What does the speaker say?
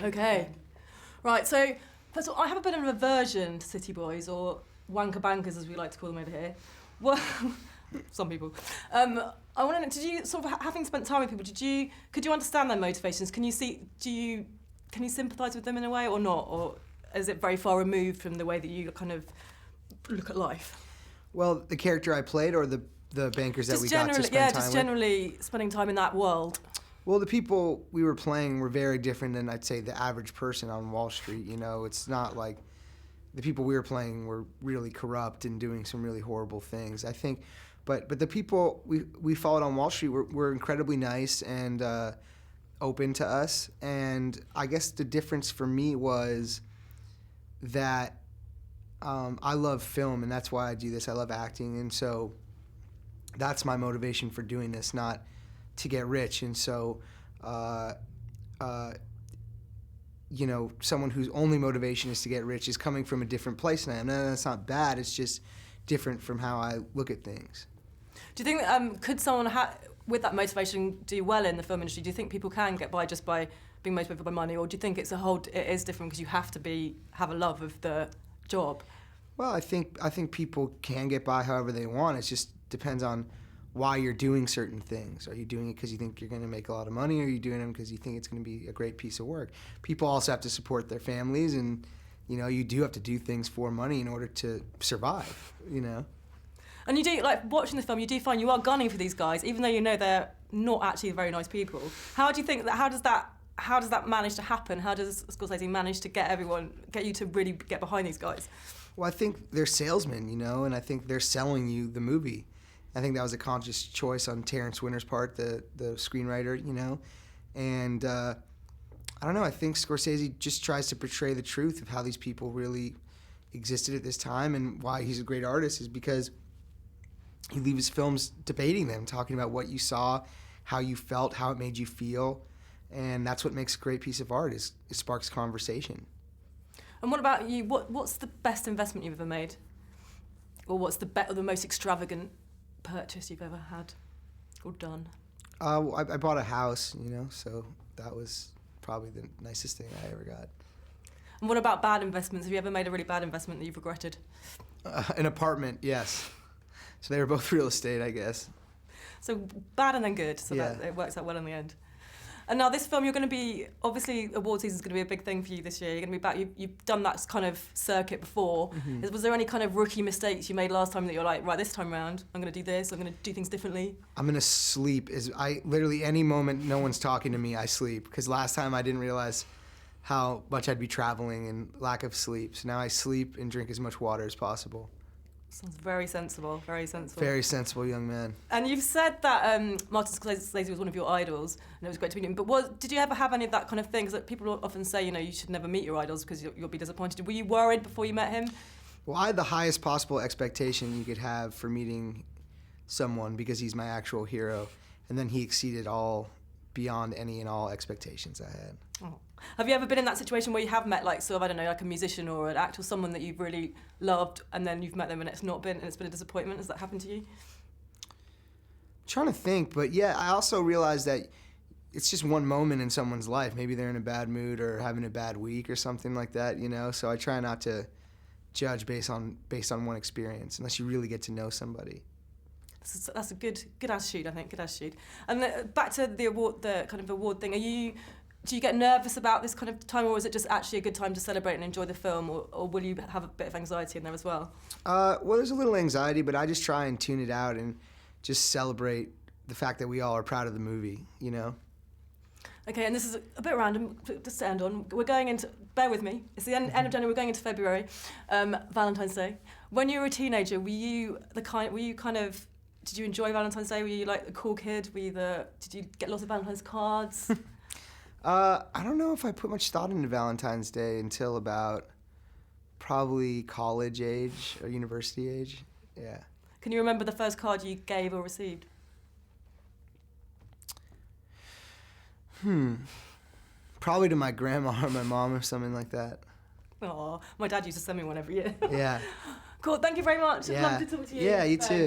Okay. Right, so first of all, I have a bit of an aversion to city boys, or wanker bankers as we like to call them over here. Well, some people. I want to know, did you sort of, having spent time with people, could you understand their motivations? Can you sympathise with them in a way or not? Or is it very far removed from the way that you kind of look at life? Well, the character I played or the bankers that we got to spend time with? Yeah, just generally spending time in that world. Well, the people we were playing were very different than, I'd say, the average person on Wall Street. You know, it's not like the people we were playing were really corrupt and doing some really horrible things. I think, but the people we followed on Wall Street were incredibly nice and open to us. And I guess the difference for me was that I love film, and that's why I do this. I love acting, and so that's my motivation for doing this, not to get rich. And so, you know, someone whose only motivation is to get rich is coming from a different place than I am. And that's not bad. It's just different from how I look at things. Do you think that, could someone with that motivation do well in the film industry? Do you think people can get by just by being motivated by money, or do you think it is different because you have to have a love of the job? Well, I think people can get by however they want. It just depends on why you're doing certain things. Are you doing it because you think you're going to make a lot of money, or are you doing them because you think it's going to be a great piece of work? People also have to support their families, and you know, you do have to do things for money in order to survive, you know. And you do, like, watching the film, you do find you are gunning for these guys, even though you know they're not actually very nice people. How do you think that? How does that manage to happen? How does Scorsese manage to get you to really get behind these guys? Well, I think they're salesmen, you know, and I think they're selling you the movie. I think that was a conscious choice on Terrence Winter's part, the screenwriter, you know. And I don't know, I think Scorsese just tries to portray the truth of how these people really existed at this time, and why he's a great artist is because he leaves his films debating them, talking about what you saw, how you felt, how it made you feel. And that's what makes a great piece of art, is it sparks conversation. And what about you? What's the best investment you've ever made? Or what's the most extravagant purchase you've ever had or done? I bought a house, you know, so that was probably the nicest thing I ever got. And what about bad investments? Have you ever made a really bad investment that you've regretted? An apartment, yes. So they were both real estate, I guess. So bad and then good, so yeah. That it works out well in the end. And now this film, you're going to be, obviously award season is going to be a big thing for you this year. You're going to be back, you've done that kind of circuit before. Mm-hmm. Was there any kind of rookie mistakes you made last time that you're like, right, this time around, I'm going to do this, I'm going to do things differently? I'm going to sleep. Literally any moment no one's talking to me, I sleep. Because last time I didn't realize how much I'd be traveling and lack of sleep. So now I sleep and drink as much water as possible. Sounds very sensible, very sensible. Very sensible young man. And you've said that Martin Scorsese was one of your idols, and it was great to meet him. But did you ever have any of that kind of thing? Because people often say, you know, you should never meet your idols because you'll be disappointed. Were you worried before you met him? Well, I had the highest possible expectation you could have for meeting someone because he's my actual hero. And then he exceeded all beyond any and all expectations I had. Oh. Have you ever been in that situation where you have met, like, sort of, I don't know, like a musician or an actor or someone that you've really loved, and then you've met them and it's been a disappointment? Has that happened to you? I'm trying to think, but yeah, I also realized that it's just one moment in someone's life. Maybe they're in a bad mood or having a bad week or something like that, you know? So I try not to judge based on one experience, unless you really get to know somebody. That's a good attitude, I think, good attitude. And back to the kind of award thing, do you get nervous about this kind of time, or is it just actually a good time to celebrate and enjoy the film, or will you have a bit of anxiety in there as well? Well, there's a little anxiety, but I just try and tune it out and just celebrate the fact that we all are proud of the movie, you know? Okay, and this is a bit random, just to end on. We're going into, bear with me, it's the end of January, we're going into February, Valentine's Day. When you were a teenager, did you enjoy Valentine's Day? Were you like the cool kid? Did you get lots of Valentine's cards? I don't know if I put much thought into Valentine's Day until about probably college age or university age. Yeah. Can you remember the first card you gave or received? Probably to my grandma or my mom or something like that. Oh, my dad used to send me one every year. Yeah. Cool, thank you very much. Yeah. Lovely to talk to you. Yeah, you too.